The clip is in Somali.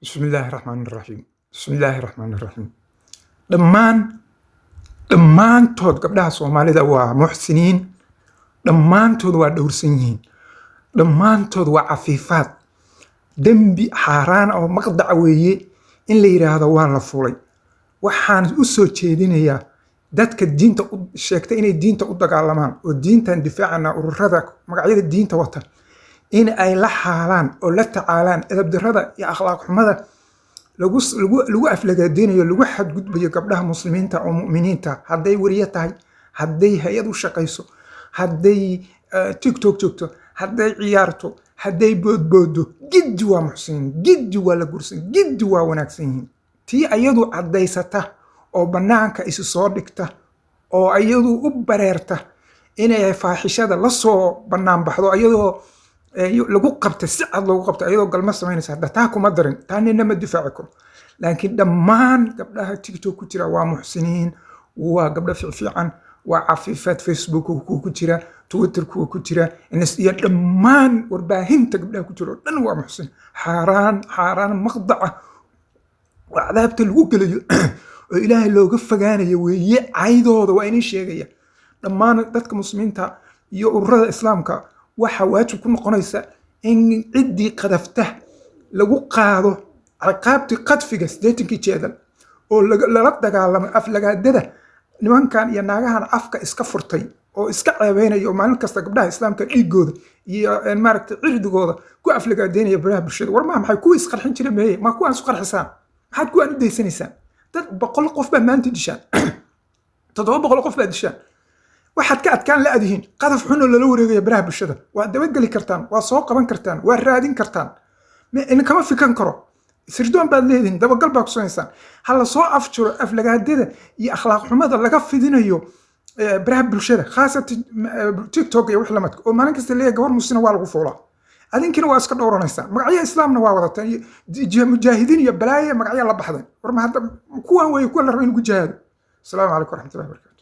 بسم الله الرحمن الرحيم بسم الله الرحمن الرحيم dhammaantood gabdhaha Soomaalida waa muxsiniin dhammaantood waa dhowrsan yihiin dhammaantood waa cafiifaad dambi xaaraan oo maqdac weeye in la yiraahdo waa la fulay waxaan u soo jeedinayaa dadka diinta u sheegtay inay diinta u dagaalamaan oo diintan difaacana ururada magacyada diinta wata in ay la xaalaan oo la tacaalaan edeb darrada iyo akhlaaq xumada lagu aflagaadinayo lagu xadgudbayo gabdhaha muslimiinta oo mu'miniinta hadday wariye tahay hadday hay'ad u shaqayso hadday tiktok joogto hadday ciyaarto hadday boodboodo giddi waa muxsiniin giddi waa la gursan giddi waa wanaagsan yihiin tii ayadu cadaysata oo banaanka isu soo dhigta oo ayadu u bareerta inay faaxishada la soo banaan baxdo ayadoo lagu qabta si cad lagu qabta ayadoo galma sameynaysa hadda taa kuma darin taanina ma difaaci karo laakiin dhammaan gabdhaha tiktok ku jira waa muxsiniin waa gabdha fiican waa cafiifaad facebook ku jira twitter ku jira iyo dhammaan warbaahinta gabdhaha ku jira dhan waa muxsin xaaraan maqdaca waa cadaabta lagu gelayo oo ilaahay looga fogaanayo weeye caydooda waa inay sheegaya dhammaan dadka muslimiinta iyo ururada islaamka waxa waajib ku noqonaysa in ciddii qadafta lagu qaado ciqaabtii qadfiga 80 jeedal oo lala dagaalamo aflagaadada nimankan iyo naagahan afka iska furtay oo iska ceebeynayo maalin kasta gabdhaha islaamka dhiigooda iyo maaragtay cirdigooda ku aflagaadeynaya baraha bulshada war maxay ku isqarxin jireen meeyay ma ku aan isku qarxisaan maxaad ku aan u deysanaysaan dad 100 qof baa maanta dishaan 700 qof baa dishaan waxaad ka adkaan la adihiin qadaf xun oo lala wareegayo baraha bulshada waa dabageli kartaan waa soo qaban kartaan waa raadin kartaan in kama fikan karo sirdoon baad leediin dabagal baa ku samaysaan hal soo afjiro aflagaadada iyo akhlaaq xumada laga fidinayo baraha bulshada khaasatan tiktok iyo wixii lamid oo maalin kasta leeyahay gabar muslina waa lagu fuulaa adinkina waa iska dhowranaysaan magacyo islaamna waa wadataan mujaahidiin iyo balaaye magacyo la baxday war ma hadda kuwan way ku la rabo in ugu jahaado assalaamu calaykum waraxmatullaahi wabarakaatuh